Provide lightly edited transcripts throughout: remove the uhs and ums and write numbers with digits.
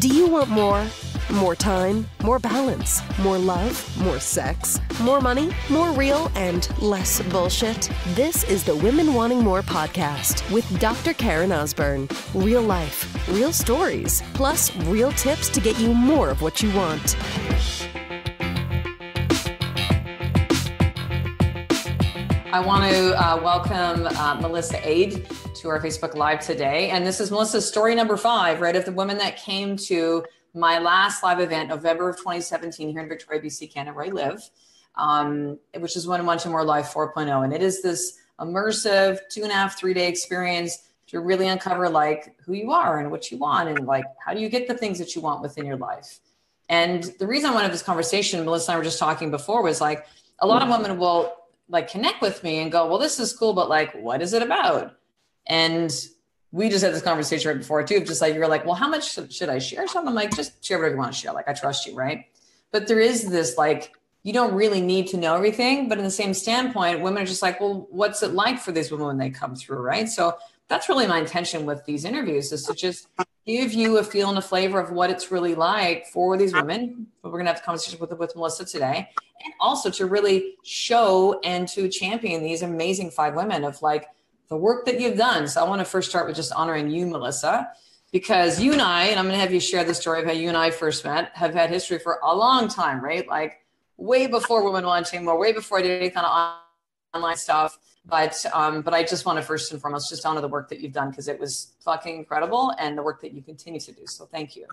Do you want more? More time, more balance, more love, more sex, more money, more real, and less bullshit? This is the Women Wanting More podcast with Dr. Karen Osborne. Real life, real stories, plus real tips to get you more of what you want. I want to welcome Melissa Aid to our Facebook Live today. And this is Melissa's story number 5, right, of the women that came to my last live event, November of 2017, here in Victoria, BC, Canada, where I live, which is Women Wanting More Live 4.0. And it is this immersive 2.5, 3-day experience to really uncover like who you are and what you want and like how do you get the things that you want within your life. And the reason I wanted this conversation, Melissa and I were just talking before, was like a lot of women will like connect with me and go, well, this is cool, but like, what is it about? And we just had this conversation right before too, just like, you're like, well, how much should I share something? I'm like, just share whatever you want to share. Like, I trust you. Right. But there is this, like, you don't really need to know everything, but in the same standpoint, women are just like, well, what's it like for these women when they come through? Right. So that's really my intention with these interviews, is to just give you a feel and a flavor of what it's really like for these women. But we're going to have a conversation with Melissa today, and also to really show and to champion these amazing 5 women of like the work that you've done. So I want to first start with just honoring you, Melissa, because you and I'm going to have you share the story of how you and I first met, have had history for a long time, right? Like way before Women Wanting More, way before I did any kind of online stuff. But I just want to first and foremost just honor the work that you've done, because it was fucking incredible, and the work that you continue to do. So thank you.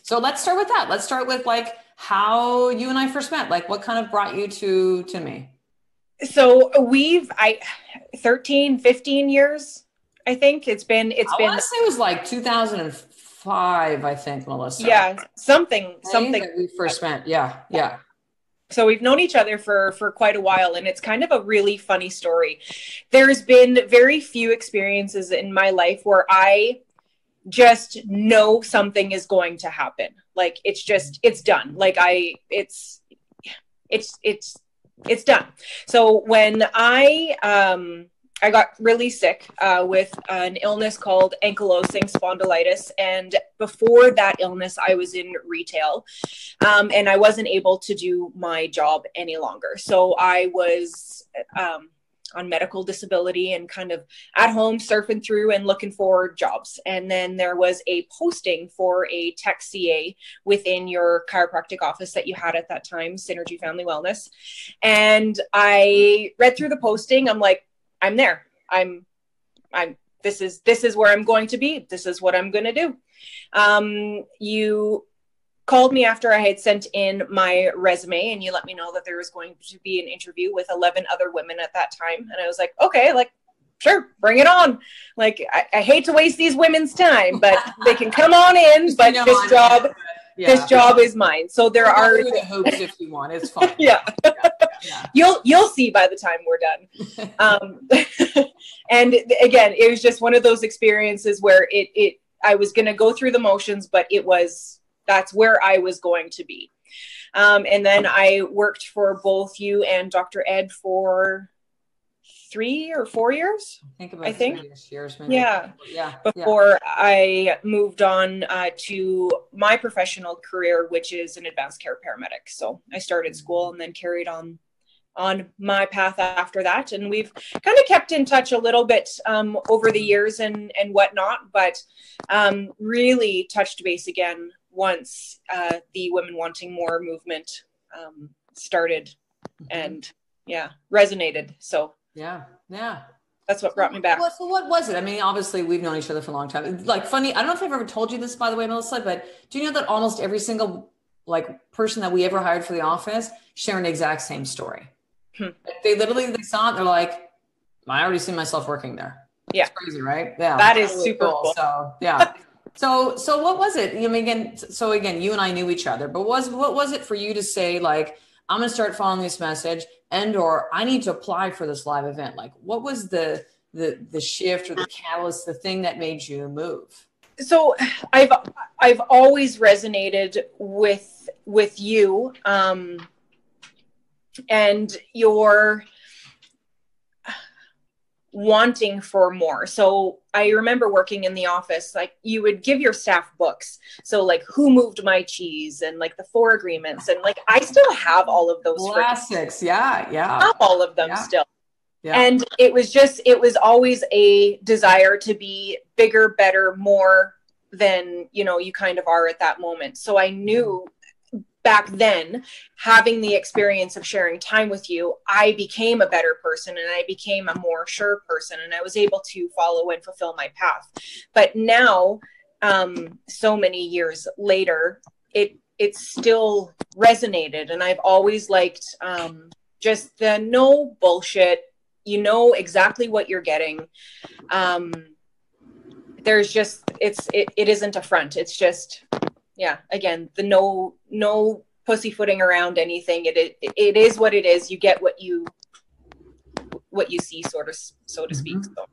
So let's start with that. Let's start with like how you and I first met. Like what kind of brought you to me? So 13, 15 years, I think it's been. I want to say it was like 2005, I think, Melissa. Yeah, something. That we first met. Yeah. So we've known each other for quite a while, and it's kind of a really funny story. There's been very few experiences in my life where I just know something is going to happen. Like it's done. Like it's done. So when I got really sick with an illness called ankylosing spondylitis. And before that illness, I was in retail and I wasn't able to do my job any longer. So I was on medical disability and kind of at home surfing through and looking for jobs. And then there was a posting for a tech CA within your chiropractic office that you had at that time, Synergy Family Wellness. And I read through the posting. I'm like, I'm there. This is where I'm going to be. This is what I'm going to do. You called me after I had sent in my resume, and you let me know that there was going to be an interview with 11 other women at that time. And I was like, okay, like, sure, bring it on. Like, I hate to waste these women's time, but they can come on in, but this job is mine. So there are the hoops if you want. It's fine. Yeah. You'll see by the time we're done. And again, it was just one of those experiences where I was going to go through the motions, but that's where I was going to be. And then I worked for both you and Dr. Ed for 3 or 4 years. I think 3 years, maybe. Yeah. Before I moved on to my professional career, which is an advanced care paramedic. So I started school and then carried on my path after that. And we've kind of kept in touch a little bit over the years and whatnot, but really touched base again once the Women Wanting More movement started and resonated. So yeah. That's what brought me back. So what was it? I mean, obviously we've known each other for a long time. It's like funny. I don't know if I've ever told you this, by the way, Melissa, but do you know that almost every single like person that we ever hired for the office sharing the exact same story? Like, they saw it. They're like, I already see myself working there. Yeah. It's crazy, right? Yeah. That is super cool. So yeah. So what was it? I mean, again, you and I knew each other, but what was it for you to say, like, I'm going to start following this message, or I need to apply for this live event? Like, what was the shift or the catalyst, the thing that made you move? So I've always resonated with you, and your wanting for more. So I remember working in the office, like you would give your staff books. So like who moved my cheese and like the 4 agreements. And like, I still have all of those classics. Yeah. I have all of them still. Yeah. And it was always a desire to be bigger, better, more than, you know, you kind of are at that moment. So I knew back then, having the experience of sharing time with you, I became a better person and I became a more sure person, and I was able to follow and fulfill my path. But now, so many years later, it still resonated, and I've always liked just the no bullshit. You know exactly what you're getting. There's just it isn't a front. It's just, yeah, again, the no pussyfooting around anything. It is what it is. You get what you see, sort of, so to speak. So,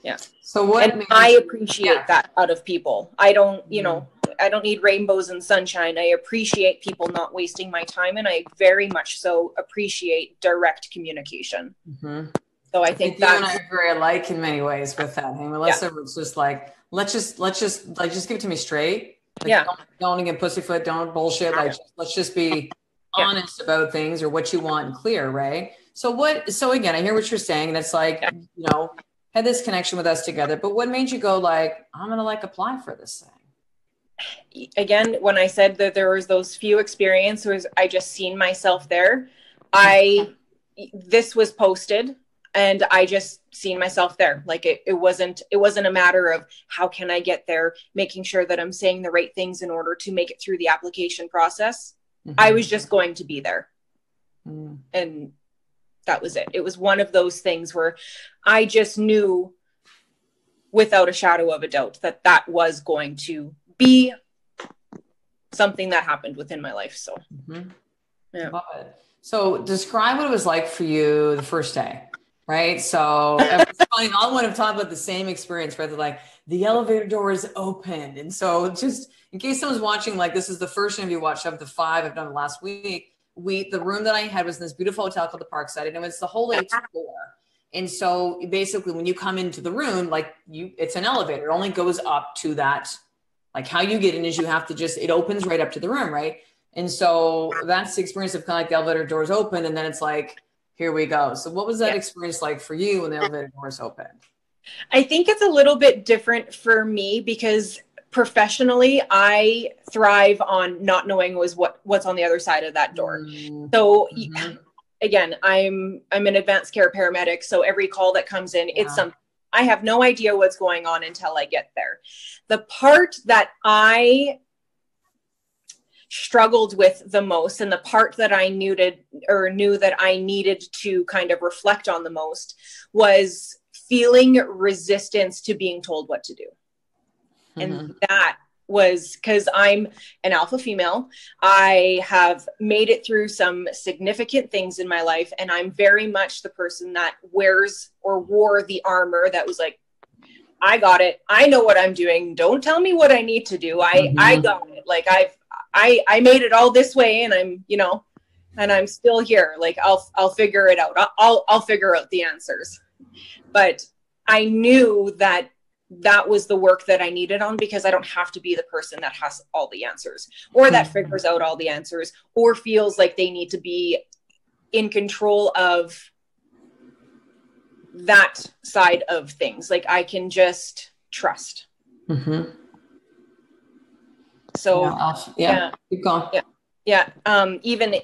yeah. So what? And I appreciate that out of people. I don't, you know, I don't need rainbows and sunshine. I appreciate people not wasting my time, and I very much so appreciate direct communication. So I think that you and I are very alike in many ways with that. Hey, Melissa was just like, let's just give it to me straight. Like, don't get pussyfoot, don't bullshit. Like, let's just be honest about things, or what you want, and clear, right? So again, I hear what you're saying. That's like, you know, had this connection with us together, but what made you go like, I'm going to like apply for this thing? Again, when I said that there was those few experiences, I just seen myself there. This was posted, and I just seen myself there. Like it wasn't a matter of how can I get there, making sure that I'm saying the right things in order to make it through the application process. I was just going to be there. And that was it. It was one of those things where I just knew without a shadow of a doubt that that was going to be something that happened within my life. So, yeah. Love it. So describe what it was like for you the first day. Right. So it's funny, all would have talked about the same experience, where they're like, the elevator door is open. And so just in case someone's watching, like, this is the first interview I watched of the 5 I've done last week. The room that I had was in this beautiful hotel called the Parkside, and it was the whole 8th floor. And so basically when you come into the room, like it's an elevator. It only goes up to that, like how you get in is you have to it opens right up to the room. Right. And so that's the experience of kind of like the elevator doors open, and then it's like, here we go. So what was that experience like for you when the elevator doors opened? I think it's a little bit different for me because professionally, I thrive on not knowing what's on the other side of that door. So again, I'm an advanced care paramedic. So every call that comes in, it's something I have no idea what's going on until I get there. The part that I struggled with the most, and the part that I knew that I needed to kind of reflect on the most, was feeling resistance to being told what to do. And that was because I'm an alpha female. I have made it through some significant things in my life, and I'm very much the person that wore the armor that was like, I got it. I know what I'm doing. Don't tell me what I need to do. I got it. Like I made it all this way, and I'm, you know, and I'm still here. Like I'll figure it out. I'll figure out the answers. But I knew that was the work that I needed on, because I don't have to be the person that has all the answers, or that figures out all the answers, or feels like they need to be in control of that side of things. Like I can just trust. So keep going. Even,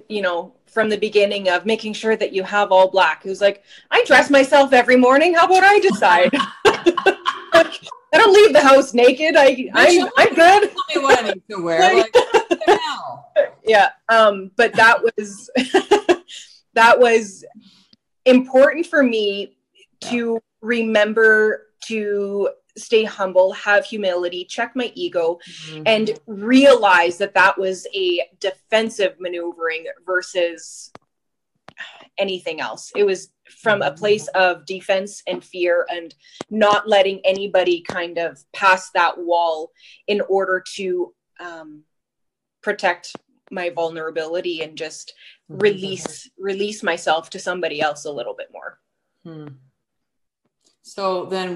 you know, from the beginning of making sure that you have all black, it was like, I dress myself every morning. How about I decide? I don't leave the house naked. I'm good. Tell me what I need to wear. Like, but that was that was important for me to remember to stay humble, have humility, check my ego, and realize that was a defensive maneuvering versus anything else. It was from a place of defense and fear, and not letting anybody kind of pass that wall in order to protect my vulnerability and just release myself to somebody else a little bit more. So then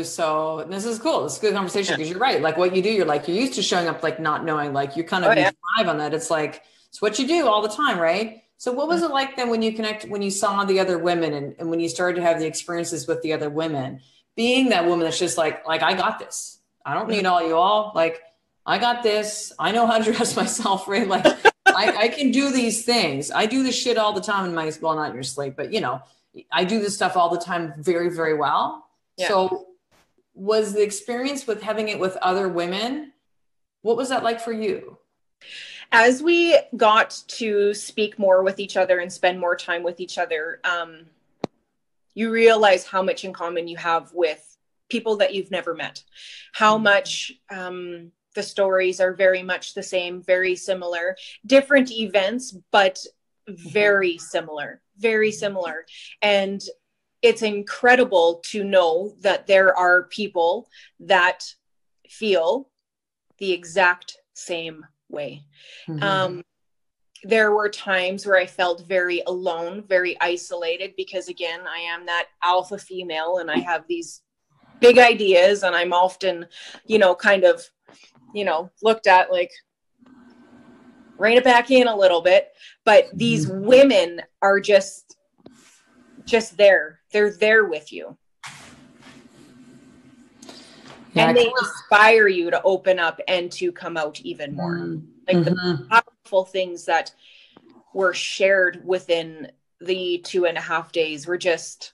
so this is cool. This is a good conversation because you're right. Like what you do, you're used to showing up, like not knowing, like you kind of you thrive on that. It's like, it's what you do all the time. Right. So what was it like then when you saw the other women and when you started to have the experiences with the other women, being that woman that's just like, I got this. I don't need all you all. Like, I got this. I know how to dress myself, right? Like I can do these things. I do this shit all the time in well, not in your sleep, but I do this stuff all the time very, very well. Yeah. So was the experience with having it with other women, what was that like for you? As we got to speak more with each other and spend more time with each other, you realize how much in common you have with people that you've never met, how much the stories are very much the same, very similar, different events, but very similar. And it's incredible to know that there are people that feel the exact same way. There were times where I felt very alone, very isolated, because again, I am that alpha female and I have these big ideas and I'm often, kind of, looked at like, rein it back in a little bit. But these women are just there. They're there with you. Yeah, and they inspire you to open up and to come out even more. Like the powerful things that were shared within the 2.5 days were just,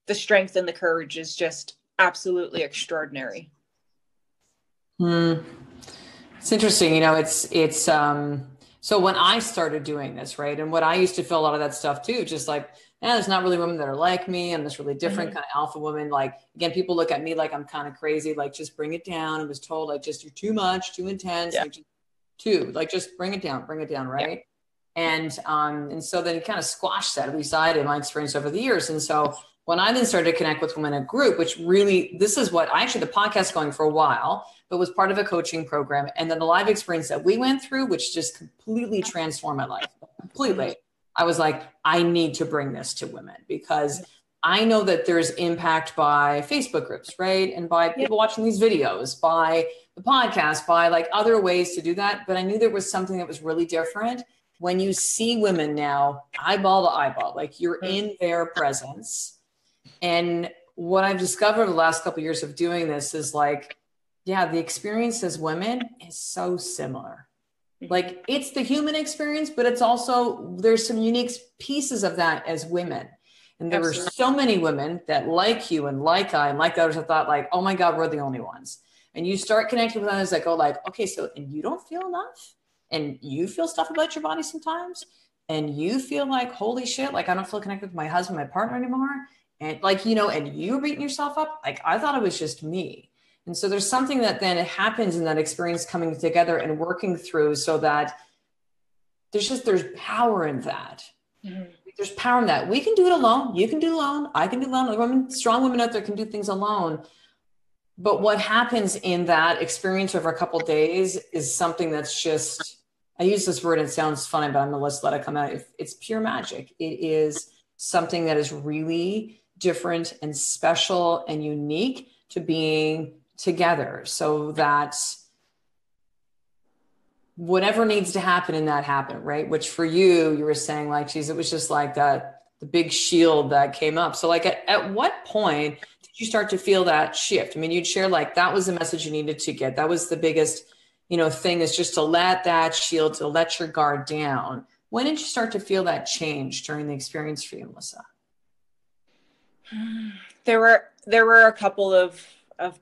the strength and the courage is just absolutely extraordinary. It's interesting, it's so when I started doing this, right, and what I used to feel a lot of that stuff too, just like, there's not really women that are like me. I'm this really different kind of alpha woman. Like, again, people look at me like I'm kind of crazy, like just bring it down. I was told like, just, you're too much, too intense, just bring it down, right? Yeah. And so then it kind of squashed that beside in my experience over the years. And so when I then started to connect with women in a group, which really, this is what the podcast going for a while, but was part of a coaching program. And then the live experience that we went through, which just completely transformed my life, completely. I was like, I need to bring this to women because I know that there's impact by Facebook groups, right? And by people watching these videos, by the podcast, by like other ways to do that. But I knew there was something that was really different when you see women now, eyeball to eyeball, like you're in their presence. And what I've discovered over the last couple of years of doing this is like, the experience as women is so similar. Like it's the human experience, but it's also, there's some unique pieces of that as women. And there were so many women that like you and like I and like others, I thought like, oh my God, we're the only ones. And you start connecting with others that go like, okay, so, and you don't feel enough and you feel stuff about your body sometimes. And you feel like, holy shit, like I don't feel connected with my husband, my partner anymore. And like, and you're beating yourself up. Like I thought it was just me. And so there's something that then it happens in that experience coming together and working through so that there's power in that. There's power in that. We can do it alone. You can do it alone. I can do it alone. Strong women out there can do things alone. But what happens in that experience over a couple of days is something that's just, I use this word and it sounds funny, but I'm going to let it come out. It's pure magic. It is something that is really different and special and unique to being together, so that whatever needs to happen in that happened, right? Which for you were saying like, geez, it was just like that, the big shield that came up. So like at what point did you start to feel that shift? I mean, you'd share like, that was the message you needed to get. That was the biggest, thing is just to let that shield, to let your guard down. When did you start to feel that change during the experience for you, Melissa? There were a couple of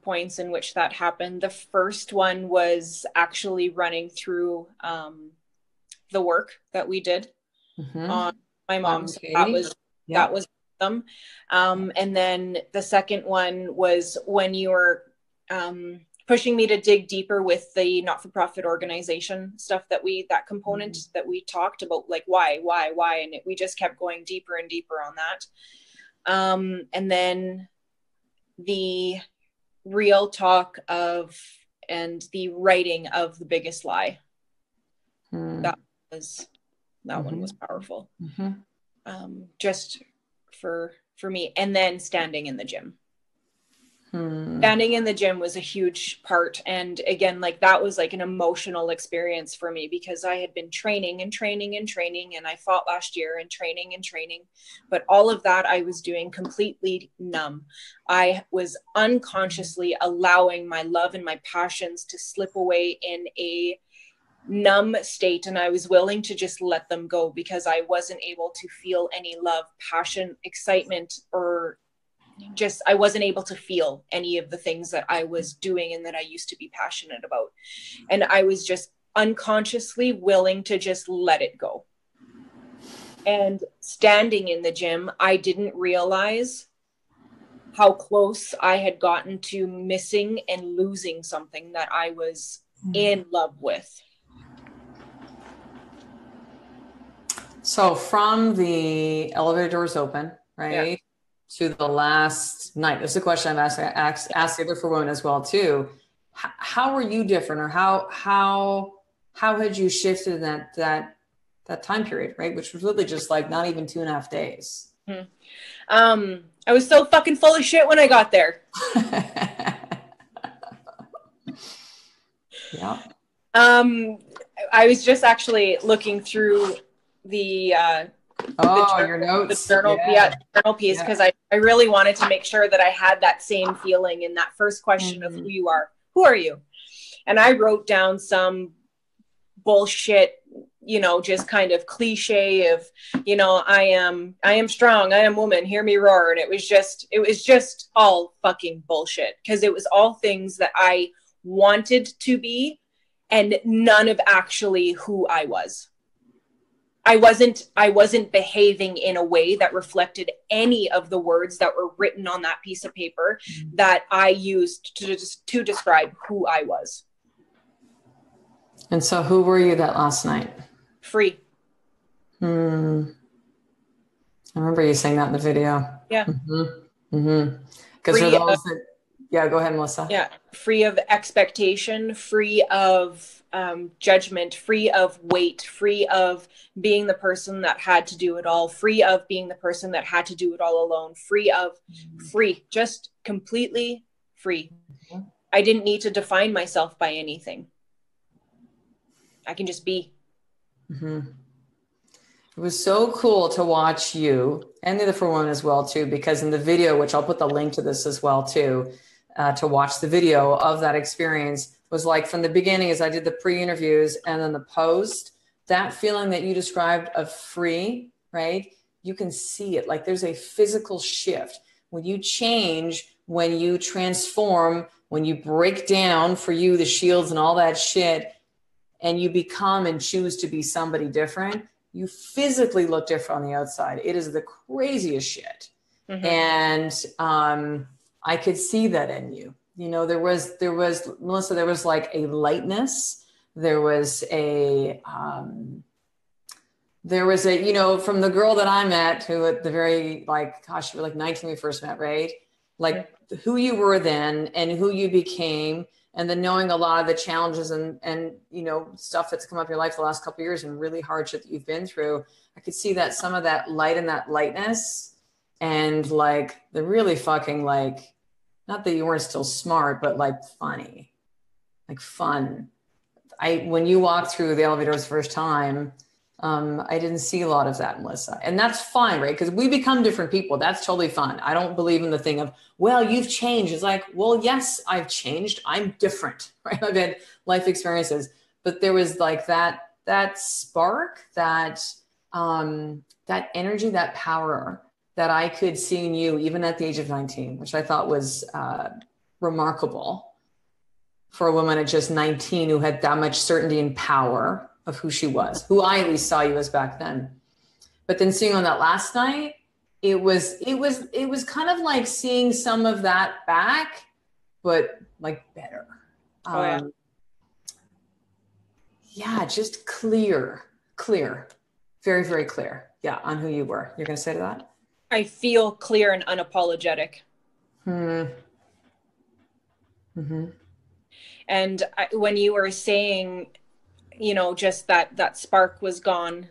points in which that happened. The first one was actually running through the work that we did on my mom. So that was them. And then the second one was when you were pushing me to dig deeper with the not-for-profit organization stuff that component that we talked about, like why, and we just kept going deeper and deeper on that. And then the real talk of and the writing of The Biggest Lie. That one was powerful. Just for for me. And then standing in the gym. Standing in the gym was a huge part. And again, like that was like an emotional experience for me because I had been training and training and training, and I fought last year and training and training, but all of that I was doing completely numb. I was unconsciously allowing my love and my passions to slip away in a numb state, and I was willing to just let them go because I wasn't able to feel any love, passion, excitement, or just I wasn't able to feel any of the things that I was doing and that I used to be passionate about. And I was just unconsciously willing to just let it go. And standing in the gym, I didn't realize how close I had gotten to missing and losing something that I was in love with. So from the elevator doors open, right? To the last night. This is a question I've asked the other 4 women as well too. How were you different, or how had you shifted in that time period, right? Which was really just like not even 2.5 days. I was so fucking full of shit when I got there. Yeah. I was just actually looking through the your notes. The journal piece, because I really wanted to make sure that I had that same feeling in that first question of who you are. Who are you? And I wrote down some bullshit, just kind of cliche of, I am strong, I am woman, hear me roar. And it was just all fucking bullshit, because it was all things that I wanted to be and none of actually who I was. I wasn't behaving in a way that reflected any of the words that were written on that piece of paper that I used to describe who I was. And so who were you that last night? Free. I remember you saying that in the video. Yeah. Because for those that, go ahead, Melissa. Yeah. Free of expectation, free of judgment, free of weight, free of being the person that had to do it all, free of being the person that had to do it all alone, free, just completely free. I didn't need to define myself by anything. I can just be. It was so cool to watch you and the other 4 women as well too, because in the video, which I'll put the link to this as well too, to watch the video of that experience, was like from the beginning as I did the pre-interviews and then the post, that feeling that you described of free, right? You can see it. Like there's a physical shift. When you change, when you transform, when you break down for you the shields and all that shit, and you become and choose to be somebody different, you physically look different on the outside. It is the craziest shit. And I could see that in you. There was Melissa, there was like a lightness. There was a, from the girl that I met, who at the very, like, gosh, you were like 19 when we first met, right? Like who you were then and who you became, and then knowing a lot of the challenges and stuff that's come up in your life the last couple of years and really hardship that you've been through. I could see that some of that light and that lightness, and like the really fucking, like, not that you weren't still smart, but like funny, like fun. When you walked through the elevators the first time, I didn't see a lot of that, Melissa. And that's fine, right? Because we become different people. That's totally fine. I don't believe in the thing of, well, you've changed. It's like, well, yes, I've changed. I'm different, right? I've had life experiences. But there was like that spark, that energy, that power that I could see in you, even at the age of 19, which I thought was remarkable for a woman at just 19 who had that much certainty and power of who she was, who I at least saw you as back then. But then seeing on that last night, it was kind of like seeing some of that back, but like better. Just clear, very, very clear. Yeah. On who you were. You're going to say to that? I feel clear and unapologetic. And when you were saying, just that spark was gone,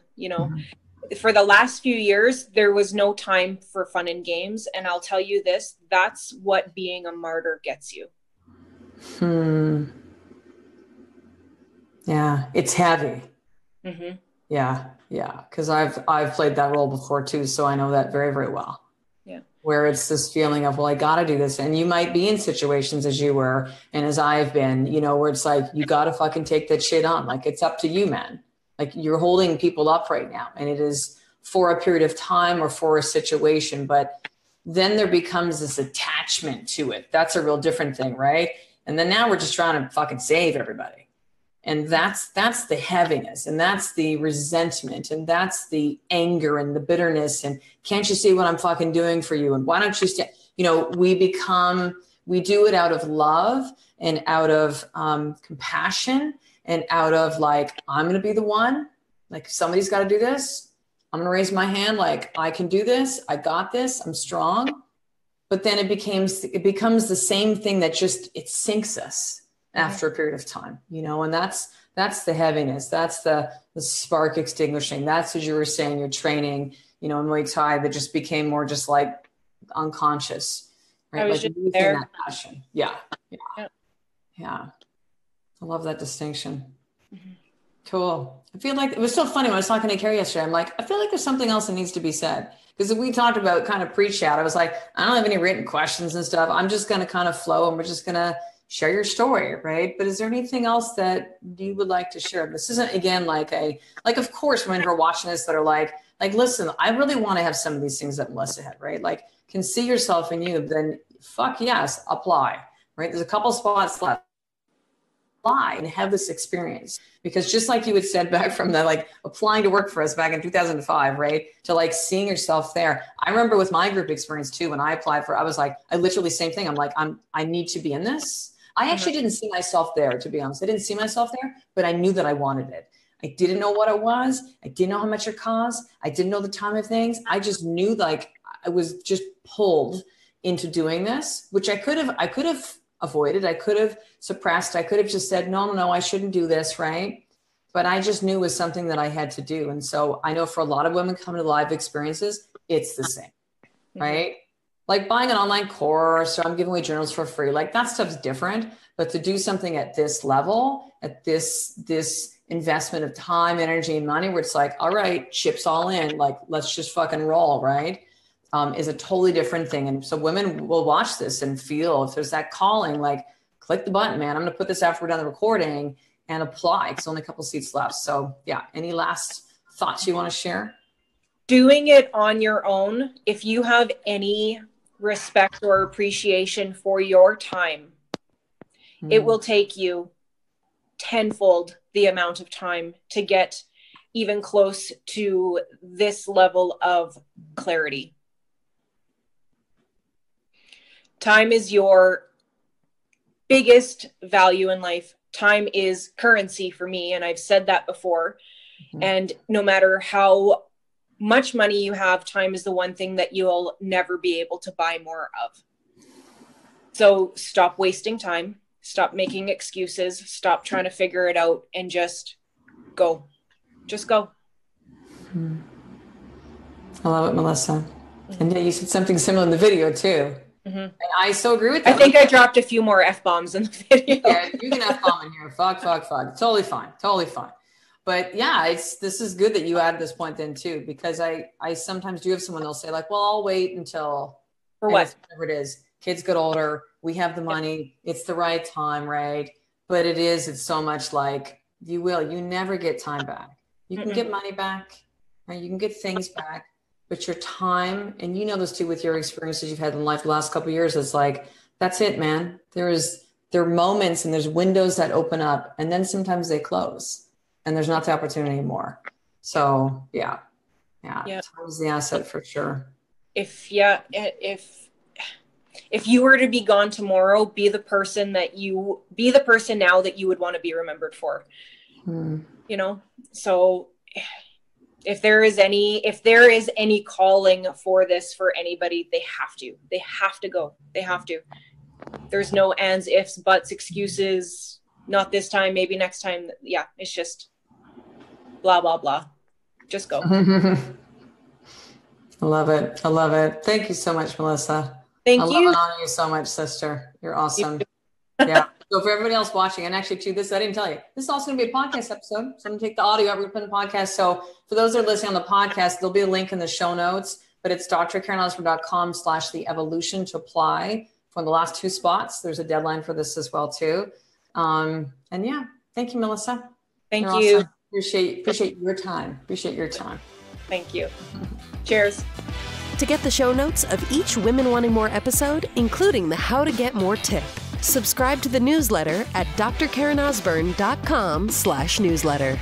for the last few years, there was no time for fun and games. And I'll tell you this, that's what being a martyr gets you. Yeah, it's heavy. Mm-hmm. Yeah. Because I've played that role before too, so I know that very, very well. Yeah. Where it's this feeling of, well, I got to do this, and you might be in situations as you were, and as I've been, you know, where it's like you got to fucking take that shit on. Like, it's up to you, man. Like, you're holding people up right now, and it is for a period of time or for a situation, but then there becomes this attachment to it. That's a real different thing, right? And then now we're just trying to fucking save everybody. And that's the heaviness, and that's the resentment, and that's the anger and the bitterness. And can't you see what I'm fucking doing for you? And why don't you you know, we do it out of love and out of compassion and out of like, I'm going to be the one, like somebody's got to do this. I'm going to raise my hand. Like, I can do this. I got this. I'm strong. But then it becomes the same thing that just, it sinks us after a period of time, you know, and that's the heaviness. That's the spark extinguishing. That's, as you were saying, your training, you know, in Muay Thai, that just became more just like unconscious, right? I was like just there. That passion. Yeah. I love that distinction. Mm-hmm. Cool. I feel like it was so funny when I was talking to Carrie yesterday. I'm like, I feel like there's something else that needs to be said. Because we talked about kind of pre-chat. I was like, I don't have any written questions and stuff. I'm just going to kind of flow, and we're just going to share your story, right? But is there anything else that you would like to share? This isn't, again, like of course, when you're watching this that are like, listen, I really want to have some of these things that Melissa had, right? Like, can see yourself in you, then fuck yes, apply, right? There's a couple spots left. Apply and have this experience, because just like you had said back from the like applying to work for us back in 2005, right, to like seeing yourself there. I remember with my group experience too, when I applied for, I was like, I literally same thing. I'm like, I need to be in this. I actually didn't see myself there, to be honest. I didn't see myself there, but I knew that I wanted it. I didn't know what it was. I didn't know how much it cost. I didn't know the time of things. I just knew like I was just pulled into doing this, which I could have avoided. I could have suppressed. I could have just said, no, I shouldn't do this. Right. But I just knew it was something that I had to do. And so I know for a lot of women coming to live experiences, it's the same, right? Like buying an online course, or I'm giving away journals for free. Like that stuff's different, but to do something at this level, at this investment of time, energy, and money, where it's like, all right, chips all in, like, let's just fucking roll. Right. Is a totally different thing. And so women will watch this and feel if there's that calling, like click the button, man. I'm going to put this after we're done the recording and apply. It's only a couple seats left. So yeah. Any last thoughts you want to share? Doing it on your own. If you have any respect or appreciation for your time, it will take you tenfold the amount of time to get even close to this level of clarity. Time is your biggest value in life. Time is currency for me. And I've said that before. And no matter how much money you have, time is the one thing that you'll never be able to buy more of. So stop wasting time. Stop making excuses. Stop trying to figure it out and just go. Just go. I love it, Melissa. And yeah, you said something similar in the video too. And I so agree with that. I think I dropped a few more F-bombs in the video. Yeah, you can F-bomb in here. Fuck. Totally fine. But yeah, this is good that you added this point then too, because I sometimes do have someone they'll say like, well, I'll wait until whatever it is. Kids get older. We have the money. It's the right time, right? But it's so much like you never get time back. You can get money back, right? You can get things back. But your time, and you know this too with your experiences you've had in life the last couple of years, it's like, that's it, man. There are moments and there's windows that open up, and then sometimes they close and there's not the opportunity anymore. So yeah. Time is the asset for sure. If you were to be gone tomorrow, be the person now that you would want to be remembered for, you know? So if there is any calling for this for anybody, they have to go. They have to. There's no ands, ifs, buts, excuses. Not this time, maybe next time. Yeah. It's just blah, blah, blah. Just go. I love it. I love it. Thank you so much, Melissa. Thank I you. love and honor you so much, sister. You're awesome. Yeah. So for everybody else watching, and actually too, I didn't tell you, this is also going to be a podcast episode. So I'm going to take the audio out, we're going to put in the podcast. So for those that are listening on the podcast, there'll be a link in the show notes, but it's drkarenosborne.com/the-evolution to apply for the last 2 spots. There's a deadline for this as well too. And yeah, thank you, Melissa. Thank You're you. Awesome. Appreciate your time. Appreciate your time. Thank you. Cheers. To get the show notes of each Women Wanting More episode, including the How to Get More tip, subscribe to the newsletter at drkarenosborne.com/newsletter.